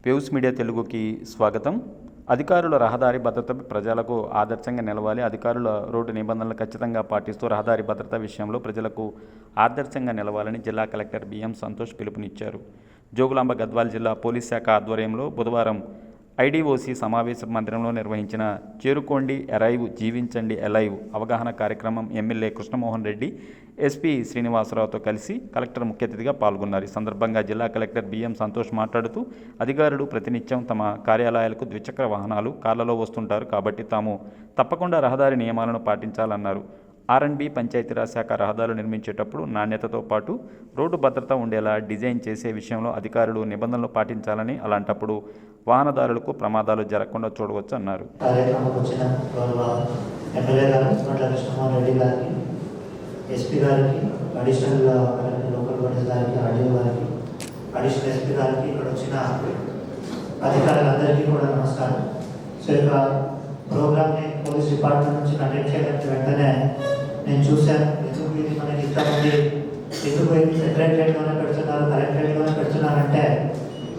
Waves media తెలుగుకి స్వాగతం. అధికారుల రహదారి భద్రతపై ప్రజలకు ఆదర్శంగా నిలవాలి. అధికారుల రోడ్డు నిబంధనలు ఖచ్చితంగా పాటిస్తూ రహదారి భద్రత విషయంలో ప్రజలకు ఆదర్శంగా నిలవాలని జిల్లా కలెక్టర్ బిఎం సంతోష్ పిలుపునిచ్చారు. జోగులాంబ గద్వాల జిల్లా పోలీస్ శాఖ ఆధ్వర్యంలో బుధవారం ఐడిఓసి సమావేశ మందిరంలో నిర్వహించిన చేరుకోండి అరైవ్ జీవించండి ఎలైవ్ అవగాహన కార్యక్రమం ఎమ్మెల్యే కృష్ణమోహన్ రెడ్డి, ఎస్పీ శ్రీనివాసరావుతో కలిసి కలెక్టర్ ముఖ్య అతిథిగా పాల్గొన్నారు. ఈ సందర్భంగా జిల్లా కలెక్టర్ బిఎం సంతోష్ మాట్లాడుతూ అధికారులు ప్రతినిత్యం తమ కార్యాలయాలకు ద్విచక్ర వాహనాలు, కార్లలో వస్తుంటారు కాబట్టి తాము తప్పకుండా రహదారి నియమాలను పాటించాలన్నారు. ఆర్ఎండ్బి పంచాయతీరాజ్ శాఖ రహదారులు నిర్మించేటప్పుడు నాణ్యతతో పాటు రోడ్డు భద్రత ఉండేలా డిజైన్ చేసే విషయంలో అధికారులు నిబంధనలు పాటించాలని, అలాంటప్పుడు వాహనదారులకు ప్రమాదాలు జరగకుండా చూడవచ్చు అన్నారు. ఎస్పీ గారికి, అడిషనల్ లోకల్ బాడీస్ గారికి, ఆర్డీఓ గారికి, అడిషనల్ ఎస్పీ గారికి, ఇక్కడ వచ్చిన అధికారులందరికీ కూడా నమస్కారం. సో ఇక ప్రోగ్రామ్ని పోలీస్ డిపార్ట్మెంట్ నుంచి కండక్ట్ చేయడానికి వెంటనే నేను చూశాను. ఎందుకు ఇది మనకి ఇంతమంది ఎందుకు సెక్రటరేట్లోనే పెడుతున్నారు, కలెక్టరేట్లోనే పెడుతున్నారంటే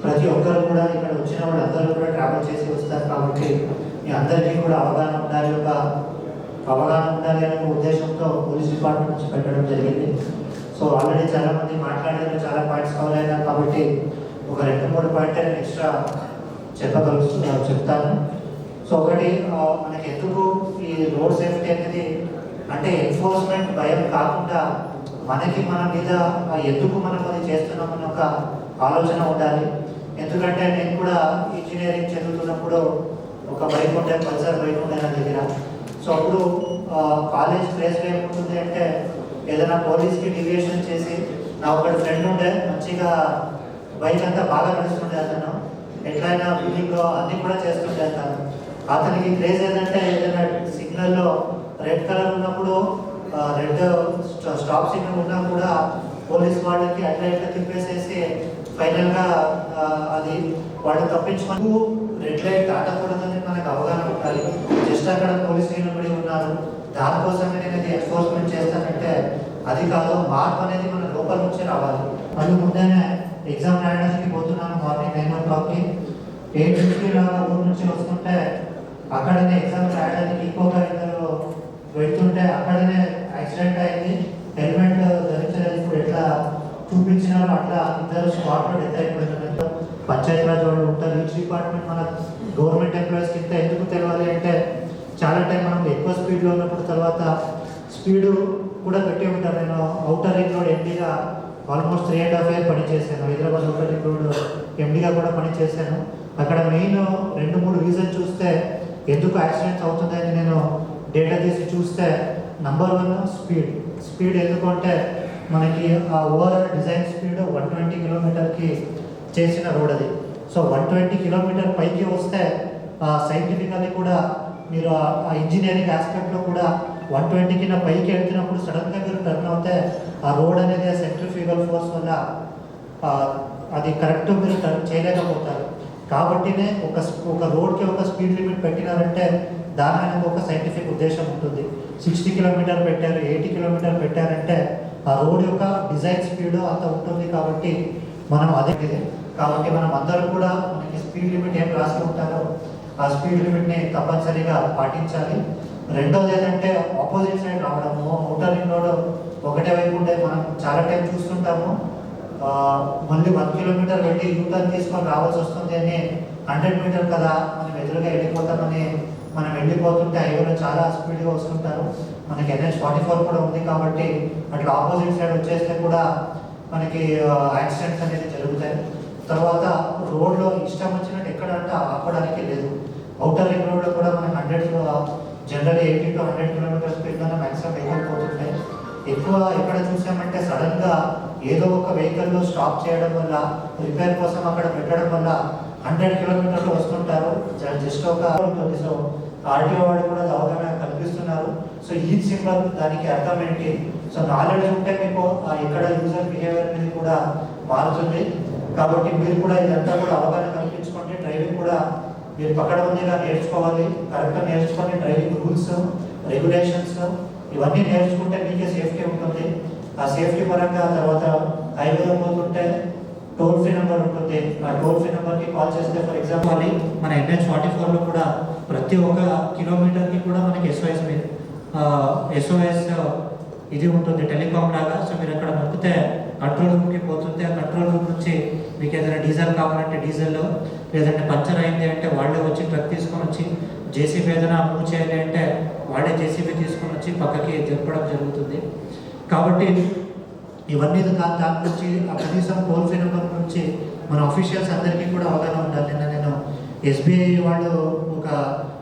ప్రతి ఒక్కరు కూడా ఇక్కడ వచ్చిన వాళ్ళు అందరూ కూడా ట్రావెల్ చేసి వస్తారు కాబట్టి మీ అందరికీ కూడా అవగాహన ఉండాలి అనే ఉద్దేశంతో పోలీస్ డిపార్ట్మెంట్ నుంచి పెట్టడం జరిగింది. సో ఆల్రెడీ చాలామంది మాట్లాడారు, చాలా పాయింట్స్ కవర్ అయినారు కాబట్టి ఒక 2-3 పాయింట్ నేను ఎక్స్ట్రా చెప్తాను. సో ఒకటి, మనకి ఎందుకు ఈ రోడ్ సేఫ్టీ అనేది అంటే ఎన్ఫోర్స్మెంట్ భయం కాకుండా మనకి మన మీద ఎందుకు మనం అది చేస్తున్నామని ఒక ఆలోచన ఉండాలి. ఎందుకంటే నేను కూడా ఇంజనీరింగ్ చదువుతున్నప్పుడు ఒక బైక్ ఉండే, పల్సర్ బైక్ ఉండే నా దగ్గర. సో అప్పుడు కాలేజ్ ప్లేస్లో ఏముంటుంది అంటే ఏదైనా పోలీస్కి డివియేషన్ చేసి నా ఒకటి ఫ్రెండ్ ఉండే, మంచిగా బైక్ అంతా బాగా నడుస్తుండే, అతను ఎట్లయినా బిల్డింగ్లో అన్నీ కూడా చేస్తుండే. అతనికి క్రేజ్ ఏంటంటే ఏదైనా సిగ్నల్లో రెడ్ కలర్ ఉన్నప్పుడు, రెడ్ స్టాప్ సిగ్నల్ ఉన్నా కూడా పోలీస్ వాళ్ళకి అట్లా ఇట్లా తిప్పేసేసి ఫైనల్గా అది వాళ్ళు తప్పించుకొని రెడ్ లైట్ దాటకూడదని మనకు అవగాహన ఉండాలి. జస్ట్ అక్కడ పోలీస్ నిలబడి ఉన్నారు, దానికోసమే నేను ఇది ఎన్ఫోర్స్మెంట్ చేస్తానంటే అది కాదు. మార్పు అనేది మన లోపల నుంచే రావాలి. మళ్ళీ ముందేనే ఎగ్జామ్ రాయడానికి పోతున్నాను మార్నింగ్ 9 o'clockకి. 8:50 లాగా ఊరు నుంచి వస్తుంటే అక్కడనే ఎగ్జామ్ రాయడానికి ఇంకొక ఇద్దరు వెళ్తుంటే అక్కడనే యాక్సిడెంట్ అయింది. హెల్మెట్ ధరించలేదు. ఇప్పుడు ఎట్లా చూపించినారో అట్లా ఇద్దరు స్పాట్లో డెత్ అయిపోయినారు. పంచాయతీరాజ్ వాళ్ళు ఉంటారు. ఈచ్ డిపార్ట్మెంట్ మన గవర్నమెంట్ ఎంప్లాయీస్ కింద ఎందుకు తెలియాలి అంటే చాలా టైం మనం ఎక్కువ స్పీడ్లో ఉన్నప్పుడు తర్వాత స్పీడు కూడా పెట్టి ఉంటాను. నేను అవుటర్ రింగ్ రోడ్ ఎండీగా ఆల్మోస్ట్ 3.5 years పనిచేశాను. హైదరాబాద్ అవుటర్ రింగ్ రోడ్ ఎండీగా కూడా పనిచేశాను. అక్కడ మెయిన్ 2-3 రీజన్ చూస్తే ఎందుకు యాక్సిడెంట్స్ అవుతుందని నేను డేటా తీసి చూస్తే నంబర్ 1 స్పీడ్. ఎందుకంటే మనకి ఆ ఓవరాల్ డిజైన్ స్పీడ్ 120 km/h చేసిన రోడ్ అది. సో 120 km పైకి వస్తే సైంటిఫికల్లీ కూడా మీరు ఆ ఇంజనీరింగ్ ఆస్పెక్ట్లో కూడా 120 పైకి వెళ్తున్నప్పుడు సడన్గా మీరు టర్న్ అవుతే ఆ రోడ్ అనేది సెంట్రిఫ్యూగల్ ఫోర్స్ వల్ల అది కరెక్ట్ మీరు టర్న్ చేయలేకపోతారు. కాబట్టినే ఒక రోడ్కి ఒక స్పీడ్ లిమిట్ పెట్టినారంటే దాని అనేది ఒక సైంటిఫిక్ ఉద్దేశం ఉంటుంది. 60 km పెట్టారు, 80 km పెట్టారంటే ఆ రోడ్ యొక్క డిజైన్ స్పీడ్ అంత ఉంటుంది. కాబట్టి మనం అదే కాబట్టి మనం అందరూ కూడా మనకి స్పీడ్ లిమిట్ ఏం రాసి ఉంటారో ఆ స్పీడ్ లిమిట్ని తప్పనిసరిగా పాటించాలి. రెండోది ఏంటంటే ఆపోజిట్ సైడ్ రావడము. అవుటర్ రింగ్ రోడ్ ఒకటే వైపు ఉండే మనం చాలా టైం చూస్తుంటాము. మళ్ళీ 1 kilometer వెళ్ళి యూటర్న్ తీసుకొని రావాల్సి వస్తుంది అని 100 meter కదా మనం ఎదురుగా వెళ్ళిపోతామని మనం వెళ్ళిపోతుంటే హైవేలో చాలా స్పీడ్గా వస్తుంటారు. మనకి NH-44 కూడా ఉంది కాబట్టి అట్లా ఆపోజిట్ సైడ్ వచ్చేస్తే కూడా మనకి యాక్సిడెంట్స్ అనేది జరుగుతాయి. తర్వాత రోడ్లో ఇష్టం వచ్చినట్టు ఎక్కడ అంటే ఆపడానికి లేదు. అవుటర్ రింగ్ రోడ్లో కూడా మనకి 100 జనరల్లీ 80 to 100 km స్పీడ్లోనే మ్యాక్సిమం వెహికల్ పోతుంటాయి. ఎక్కువ ఎక్కడ చూసామంటే సడన్గా ఏదో ఒక వెహికల్లో స్టాప్ చేయడం వల్ల, రిపేర్ కోసం అక్కడ పెట్టడం వల్ల 100 km వస్తుంటారు. జస్ట్ ఒక ఉంటుంది. సో ఆర్టీఓ వాళ్ళు కూడా అవగాహన కల్పిస్తున్నారు. సో ఈ సింబల్ దానికి అర్థం ఏంటి? సో నాలెడ్జ్ ఉంటే మీకు ఇక్కడ యూజర్ బిహేవియర్ అనేది కూడా మారుతుంది. కాబట్టి మీరు కూడా ఇదంతా కూడా అవగాహన కల్పించుకోండి. డ్రైవింగ్ కూడా మీరు పక్కన ఉందిగా నేర్చుకోవాలి. కరెక్ట్గా నేర్చుకొని డ్రైవింగ్ రూల్స్, రెగ్యులేషన్స్ ఇవన్నీ నేర్చుకుంటే మీకే సేఫ్టీ ఉంటుంది. ఆ సేఫ్టీ పరంగా తర్వాత హైవేలో పోతుంటే టోల్ ఫ్రీ నెంబర్ ఉంటుంది. ఆ టోల్ ఫ్రీ నెంబర్కి కాల్ చేస్తే ఫర్ ఎగ్జాంపుల్ మన NH44లో కూడా ప్రతి ఒక్క కిలోమీటర్కి కూడా మనకి SOS ఇది ఉంటుంది, టెలికామ్ లాగా. సో మీరు అక్కడ నొక్కితే కంట్రోల్ రూమ్కి పోతుంది. ఆ కంట్రోల్ రూమ్ నుంచి మీకు ఏదైనా డీజిల్ కావాలంటే డీజిల్, లేదంటే పంచర్ అయింది అంటే వాళ్ళే వచ్చి ట్రక్ తీసుకొని వచ్చి, జేసీబీ ఏదైనా మూవ్ చేయాలి అంటే వాళ్ళే జేసీబీ తీసుకొని వచ్చి పక్కకి జరపడం జరుగుతుంది. కాబట్టి ఇవన్నీ దాని నుంచి ఆ కనీసం టోల్ ఫ్రీ నెంబర్ నుంచి మన అఫీషియల్స్ అందరికీ కూడా అవగాహన ఉండాలి. నేను SBI వాళ్ళు ఒక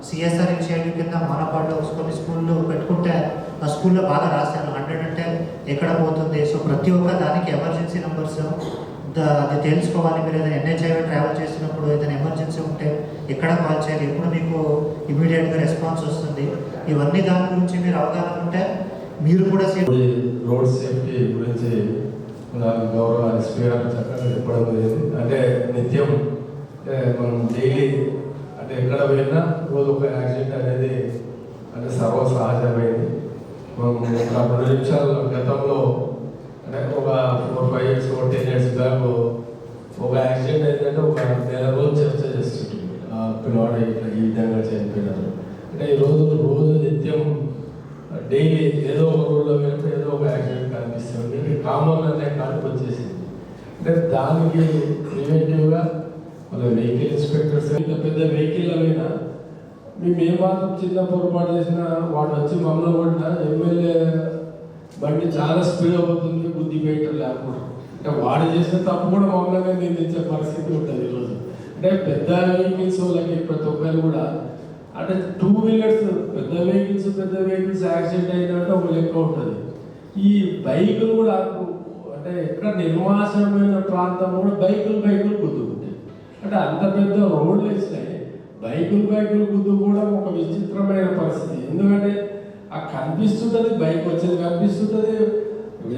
CSR ఇనిషియేటివ్ కింద మానపాడులో కొన్ని స్కూళ్ళు పెట్టుకుంటే ఆ స్కూల్లో బాగా రాశాను. 100 అంటే ఎక్కడ పోతుంది. సో ప్రతి ఒక్క దానికి ఎమర్జెన్సీ నెంబర్స్ అది తెలుసుకోవాలి. మీరు ఏదైనా NHIV ట్రావెల్ చేసినప్పుడు ఏదైనా ఎమర్జెన్సీ ఉంటే ఎక్కడ కాల్ చేయాలి, ఎప్పుడు మీకు ఇమీడియట్గా రెస్పాన్స్ వస్తుంది. ఇవన్నీ దాని గురించి మీరు అవగాహన ఉంటే మీరు కూడా రోడ్ సేఫ్టీ గురించి గౌరవ ఎస్పీ గారు చక్కగా చెప్పడం జరిగింది. అంటే నిత్యం మనం డైలీ అంటే ఎక్కడ పోయినా రోజు ఒక యాక్సిడెంట్ అనేది అంటే సర్వసహజమైంది. మనం ఒక 2 నిమిషాల గతంలో అంటే ఒక 4-5 years 10 years బ్యాక్ ఒక యాక్సిడెంట్ అయిందంటే ఒక నెల రోజు చర్చ చేస్తుంటుంది. పిల్లవాడు ఇట్లా ఈ విధంగా చనిపోయినారు అంటే ఈరోజు నిత్యం డైలీ ఏదో ఒక రోడ్లో వెళ్తే ఏదో ఒక యాక్సిడెంట్ కనిపిస్తుంది. కామన్ అనే కాడికి వచ్చేసింది. అంటే దానికి ప్రివెంటివ్గా మన వెహికల్ ఇన్స్పెక్టర్స్ పెద్ద వెహికల్ అయినా మేము ఏమాత్రం చిన్న పొరపాటు చేసినా వాడు వచ్చి మమ్మల్ని కొట్టినా ఎమ్మెల్యే బండి చాలా స్పీడ్ అవుతుంది బుద్ధి పెట్టడం లేకుండా అంటే వాడు చేసిన తప్పు కూడా మమ్మల్ని నిందించే పరిస్థితి ఉంటుంది ఈరోజు. అంటే పెద్ద వెహికల్స్ వాళ్ళకి ప్రతి ఒక్కరు కూడా అంటే 2 wheelers పెద్ద వెహికల్స్ యాక్సిడెంట్ అయినట్టు ఒక లెక్క ఉంటుంది. ఈ బైకులు కూడా అంటే ఎక్కడ నిర్మాణమైన ప్రాంతం కూడా బైకులు గుద్దుకుంటాయి. అంటే అంత పెద్ద రోడ్లు వేసినాయి, బైకులు గుద్దుకోవడం ఒక విచిత్రమైన పరిస్థితి. ఎందుకంటే ఆ కనిపిస్తుంటుంది, బైక్ వచ్చేది కనిపిస్తుంటుంది,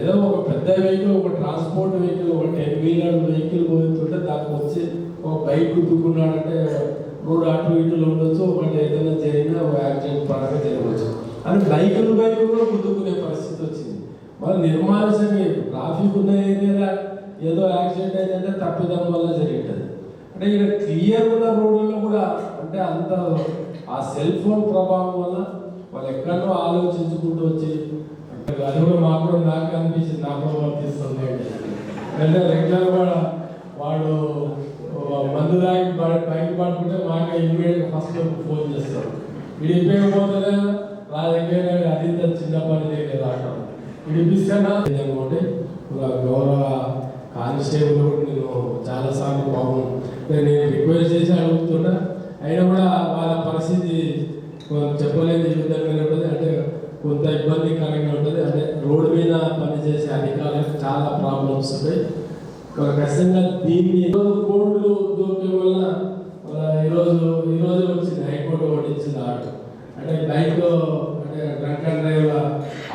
ఏదో ఒక పెద్ద వెహికల్ ఒక ట్రాన్స్పోర్ట్ వెహికల్ ఒక 10 wheeler వెహికల్ పోతుంటే దానికి వచ్చి ఒక బైక్ గుద్దుకున్నాడంటే రోడ్ అటు ఇటులో ఉండొచ్చు, ఒకటి ఏదైనా జరిగినా ఒక యాక్సిడెంట్ పరంగా జరగవచ్చు. అని బైకులు కూడా గుద్దుకునే పరిస్థితి వచ్చింది. మళ్ళీ నిర్మానుషంగా ట్రాఫిక్ ఉన్న ఏరియాలో ఏదో యాక్సిడెంట్ అయిందంటే తప్పిదం వల్ల జరుగుతుంది. అంటే ఇక్కడ క్లియర్ ఉన్న రోడ్లలో కూడా అంటే అంత ఆ సెల్ ఫోన్ ప్రభావం వల్ల వాళ్ళు ఎక్కడో ఆలోచించుకుంటూ వచ్చి అది కూడా మాకు కూడా నాకు అనిపించింది, నాకు వర్తిస్తుంది. అంటే రెగ్యులర్ కూడా వాడు మందు దాగి బైక్ పడుకుంటే మాకు ఇమీడియట్గా ఫస్ట్ ఫోన్ చేస్తారు. విడిపోకపోతేనే నా దగ్గర అది చిన్న పని చేయలేదు ఆటం విడిపిస్తేనా అనుకోండి. గౌరవ కానిస్టేబుల్ కూడా నేను చాలాసార్లు పాపం నేను రిక్వెస్ట్ చేసి అడుగుతున్నా, అయినా కూడా వాళ్ళ పరిస్థితి చెప్పలేదు ఈ విధంగా ఉంటుంది. అంటే కొంత ఇబ్బందికరంగా ఉంటుంది. అంటే రోడ్డు మీద పనిచేసే అధికారులకు చాలా ప్రాబ్లమ్స్ ఉంటాయి. ఖచ్చితంగా దీన్ని కోర్టులు దొరికే వల్ల ఈరోజు వచ్చింది హైకోర్టు ఓడించింది ఆర్డర్. అంటే బైక్ అంటే డ్రంక్ అండ్ డ్రైవ్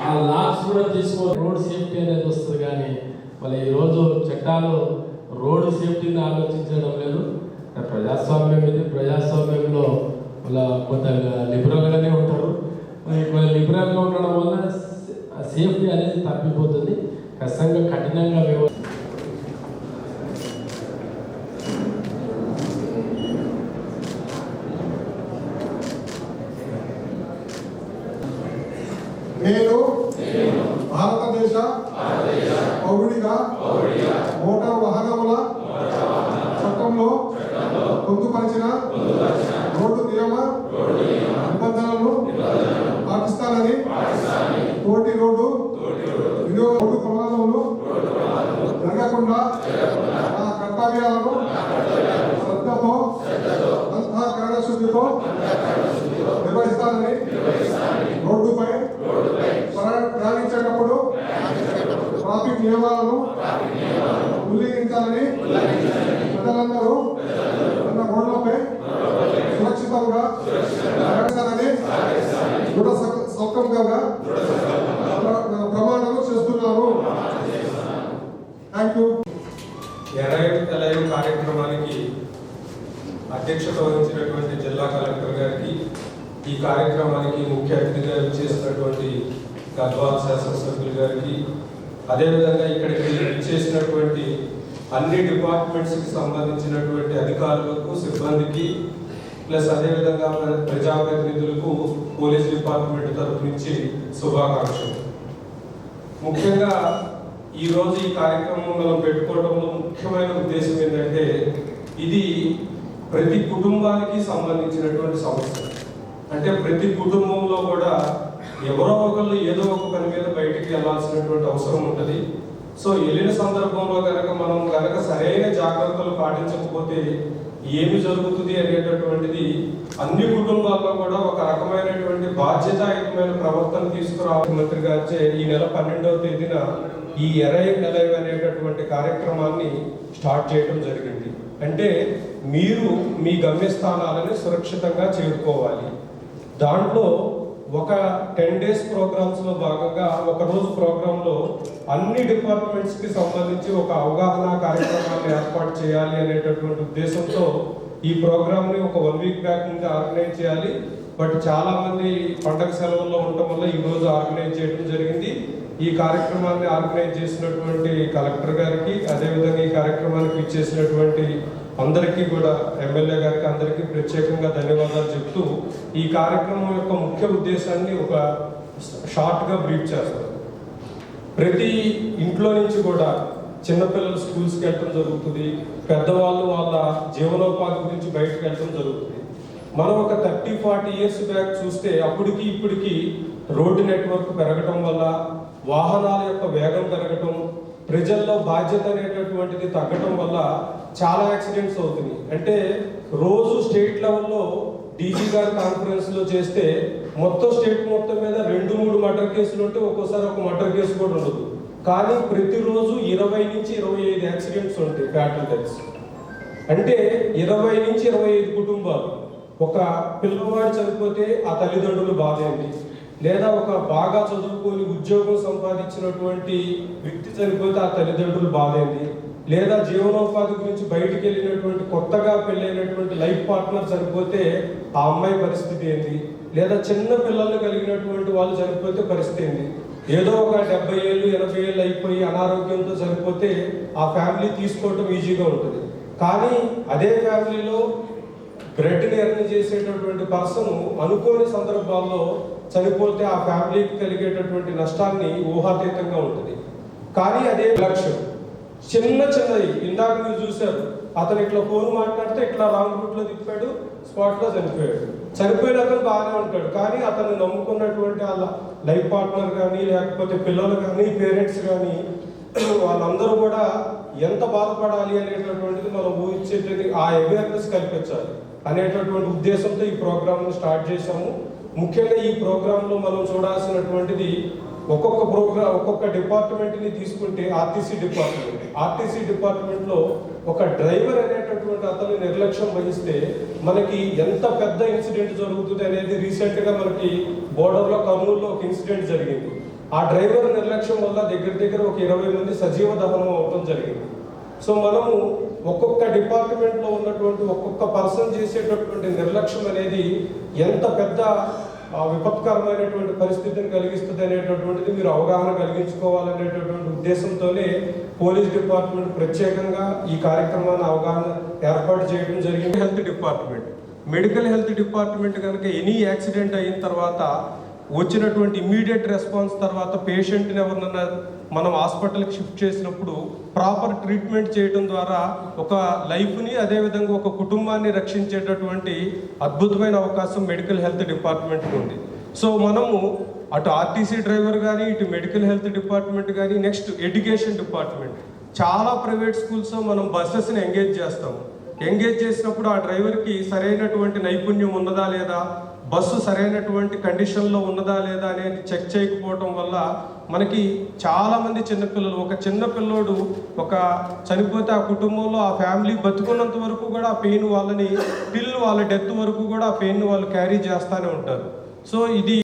ఆ లాస్ కూడా తీసుకోవాలి. రోడ్ సేఫ్టీ అనేది వస్తుంది కానీ మళ్ళీ ఈరోజు చట్టాలు రోడ్ సేఫ్టీని ఆలోచించడం లేదు. ప్రజాస్వామ్యం ఇది, ప్రజాస్వామ్యంలో వాళ్ళ కొంత లిబరల్గానే ఉంటారు. కొంత లిబరల్గా ఉండడం వల్ల సేఫ్టీ అనేది తప్పిపోతుంది. ఖచ్చితంగా కఠినంగా నేను భారతదేశ పౌరుడిగా మోటారు వాహనముల చట్టంలో పొందుపరిచిన రోడ్డు నియమ నిబంధనలను పాటిస్తానని తోటి రోడ్డు రోడ్డు ప్రమాదములు జరగకుండా నా కర్తవ్యాలను శ్రద్ధతో అంతఃకరణ శుద్ధితో నిర్వహిస్తానని రోడ్డుపై ప్రయాణించేటప్పుడు ట్రాఫిక్ నియమాలను ఉల్లంఘించాలని ప్రజలందరూ తన రోడ్లపై సురక్షితంగా ప్రయాణిస్తానని దృఢ సంకల్పంగా ప్రమాణాలు చేస్తున్నారు. Thank you. ఎర్రగడ్డ కార్యక్రమానికి అధ్యక్షత వహించినటువంటి జిల్లా కలెక్టర్ గారికి, ఈ కార్యక్రమానికి ముఖ్య అతిథిగా చేసినటువంటి గద్వాల శాసనసభ్యులు గారికి, అదేవిధంగా ఇక్కడికి ఇచ్చేసినటువంటి అన్ని డిపార్ట్మెంట్స్కి సంబంధించినటువంటి అధికారులకు, సిబ్బందికి, ప్లస్ అదేవిధంగా ప్రజాప్రతినిధులకు పోలీస్ డిపార్ట్మెంట్ తరఫు నుంచి శుభాకాంక్షలు. ముఖ్యంగా ఈరోజు ఈ కార్యక్రమం మనం పెట్టుకోవడంలో ముఖ్యమైన ఉద్దేశం ఏంటంటే, ఇది ప్రతి కుటుంబానికి సంబంధించినటువంటి సమస్య. అంటే ప్రతి కుటుంబంలో కూడా ఎవరో ఒకళ్ళు ఏదో ఒక పని మీద బయటికి వెళ్ళాల్సినటువంటి అవసరం ఉంటుంది. సో వెళ్ళిన సందర్భంలో మనం కనుక సరైన జాగ్రత్తలు పాటించకపోతే ఏమి జరుగుతుంది అనేటటువంటిది అన్ని కుటుంబాల్లో కూడా ఒక రకమైనటువంటి బాధ్యతాయుతమైన ప్రవర్తన తీసుకురావాలి. మంత్రి గారిచే ఈ నెల 12వ తేదీన ఈ ఎరైవ్ అనేటటువంటి కార్యక్రమాన్ని స్టార్ట్ చేయడం జరిగింది. అంటే మీరు మీ గమ్యస్థానాలని సురక్షితంగా చేరుకోవాలి. దాంట్లో ఒక 10 days ప్రోగ్రామ్స్లో భాగంగా ఒకరోజు ప్రోగ్రాంలో అన్ని డిపార్ట్మెంట్స్కి సంబంధించి ఒక అవగాహన కార్యక్రమాన్ని ఏర్పాటు చేయాలి అనేటటువంటి ఉద్దేశంతో ఈ ప్రోగ్రామ్ని ఒక 1 week బ్యాక్ నుండి ఆర్గనైజ్ చేయాలి. బట్ చాలామంది పండగ సెలవుల్లో ఉండటం వల్ల ఈరోజు ఆర్గనైజ్ చేయడం జరిగింది. ఈ కార్యక్రమాన్ని ఆర్గనైజ్ చేసినటువంటి కలెక్టర్ గారికి, అదేవిధంగా ఈ కార్యక్రమానికి ఇచ్చేసినటువంటి అందరికీ కూడా, ఎమ్మెల్యే గారికి అందరికీ ప్రత్యేకంగా ధన్యవాదాలు చెప్తూ ఈ కార్యక్రమం యొక్క ముఖ్య ఉద్దేశాన్ని ఒక షార్ట్గా బ్రీఫ్ చేస్తారు. ప్రతి ఇంట్లో నుంచి కూడా చిన్నపిల్లలు స్కూల్స్కి వెళ్ళడం జరుగుతుంది, పెద్దవాళ్ళు వాళ్ళ జీవనోపాధి గురించి బయటకు వెళ్ళడం జరుగుతుంది. మనం ఒక 30-40 years బ్యాక్ చూస్తే అప్పటికి ఇప్పటికి రోడ్డు నెట్వర్క్ పెరగటం వల్ల, వాహనాల యొక్క వేగం పెరగటం, ప్రజల్లో బాధ్యత అనేటటువంటిది తగ్గటం వల్ల చాలా యాక్సిడెంట్స్ అవుతున్నాయి. అంటే రోజు స్టేట్ లెవెల్లో డీజీ గారి కాన్ఫరెన్స్లో చేస్తే మొత్తం స్టేట్ మొత్తం మీద 2-3 మర్డర్ కేసులు ఉంటే ఒక్కోసారి ఒక మర్డర్ కేసు కూడా ఉండదు. కానీ ప్రతిరోజు 20 నుంచి 25 యాక్సిడెంట్స్ ఉంటాయి, ఫ్యాటల్ డెత్స్. అంటే 20 నుంచి 25 కుటుంబాలు. ఒక పిల్లవాడు చనిపోతే ఆ తల్లిదండ్రులు బాధ ఏంటి, లేదా ఒక బాగా చదువుకొని ఉద్యోగం సంపాదించినటువంటి వ్యక్తి చనిపోతే ఆ తల్లిదండ్రులు బాధ ఏంటి, లేదా జీవనోపాధి గురించి బయటికి వెళ్ళినటువంటి కొత్తగా పెళ్ళైనటువంటి లైఫ్ పార్ట్నర్ చనిపోతే ఆ అమ్మాయి పరిస్థితి ఏంటి, లేదా చిన్న పిల్లలు కలిగినటువంటి వాళ్ళు చనిపోతే పరిస్థితి ఏంటి. ఏదో ఒక 70 ఏళ్ళు 80 ఏళ్ళు అయిపోయి అనారోగ్యంతో చనిపోతే ఆ ఫ్యామిలీ తీసుకోవటం ఈజీగా ఉంటుంది. కానీ అదే ఫ్యామిలీలో బ్రెడ్ని ఎర్న్ చేసేటటువంటి పర్సన్ అనుకోని సందర్భాల్లో చనిపోతే ఆ ఫ్యామిలీకి కలిగేటటువంటి నష్టాన్ని ఊహాతీతంగా ఉంటుంది. కానీ అదే లక్ష్యం చిన్నవి ఇందాక మీరు చూశారు, అతను ఇట్లా ఫోన్ మాట్లాడితే ఇట్లా రాంగ్ రూట్లో తిప్పాడు, స్పాట్లో చనిపోయాడు. చనిపోయిన అతను బాగానే ఉంటాడు, కానీ అతను నమ్ముకున్నటువంటి వాళ్ళ లైఫ్ పార్ట్నర్ కానీ, లేకపోతే పిల్లలు కానీ, పేరెంట్స్ కానీ, వాళ్ళందరూ కూడా ఎంత బాధపడాలి అనేటటువంటిది మనం ఊహించేది, ఆ అవేర్నెస్ కల్పించాలి అనేటటువంటి ఉద్దేశంతో ఈ ప్రోగ్రామ్ను స్టార్ట్ చేశాము. ముఖ్యంగా ఈ ప్రోగ్రాంలో మనం చూడాల్సినటువంటిది ఒక్కొక్క డిపార్ట్మెంట్ని తీసుకుంటే ఆర్టీసీ డిపార్ట్మెంట్లో ఒక డ్రైవర్ అనేటటువంటి అతను నిర్లక్ష్యం వహిస్తే మనకి ఎంత పెద్ద ఇన్సిడెంట్ జరుగుతుంది అనేది రీసెంట్గా మనకి బోర్డర్లో కర్నూలులో ఒక ఇన్సిడెంట్ జరిగింది. ఆ డ్రైవర్ నిర్లక్ష్యం వల్ల దగ్గర ఒక 20 మంది సజీవ దహనం అవడం జరిగింది. సో మనము ఒక్కొక్క డిపార్ట్మెంట్లో ఉన్నటువంటి ఒక్కొక్క పర్సన్ చేసేటటువంటి నిర్లక్ష్యం అనేది ఎంత పెద్ద విపత్కరమైనటువంటి పరిస్థితిని కలిగిస్తుంది అనేటటువంటిది మీరు అవగాహన కలిగించుకోవాలనేటటువంటి ఉద్దేశంతోనే పోలీస్ డిపార్ట్మెంట్ ప్రత్యేకంగా ఈ కార్యక్రమాన్ని అవగాహన ఏర్పాటు చేయడం జరిగింది. మెడికల్ హెల్త్ డిపార్ట్మెంట్ కనుక ఎనీ యాక్సిడెంట్ అయిన తర్వాత వచ్చినటువంటి ఇమ్మీడియట్ రెస్పాన్స్ తర్వాత పేషెంట్ని ఎవరినన్నా మనం హాస్పిటల్కి షిఫ్ట్ చేసినప్పుడు ప్రాపర్ ట్రీట్మెంట్ చేయడం ద్వారా ఒక లైఫ్ని, అదేవిధంగా ఒక కుటుంబాన్ని రక్షించేటటువంటి అద్భుతమైన అవకాశం మెడికల్ హెల్త్ డిపార్ట్మెంట్కి ఉంది. సో మనము అటు ఆర్టీసీ డ్రైవర్ కానీ, ఇటు మెడికల్ హెల్త్ డిపార్ట్మెంట్ కానీ, నెక్స్ట్ ఎడ్యుకేషన్ డిపార్ట్మెంట్, చాలా ప్రైవేట్ స్కూల్స్లో మనం బస్సెస్ని ఎంగేజ్ చేసినప్పుడు ఆ డ్రైవర్కి సరైనటువంటి నైపుణ్యం ఉన్నదా లేదా, బస్సు సరైనటువంటి కండిషన్లో ఉన్నదా లేదా అనేది చెక్ చేయకపోవడం వల్ల మనకి చాలామంది చిన్నపిల్లలు, ఒక చిన్న పిల్లోడు ఒక చనిపోతే ఆ కుటుంబంలో ఆ ఫ్యామిలీ బతుకున్నంత వరకు కూడా ఆ పెయిన్ వాళ్ళ డెత్ వరకు కూడా ఆ పెయిన్ వాళ్ళు క్యారీ చేస్తూనే ఉంటారు. సో ఇది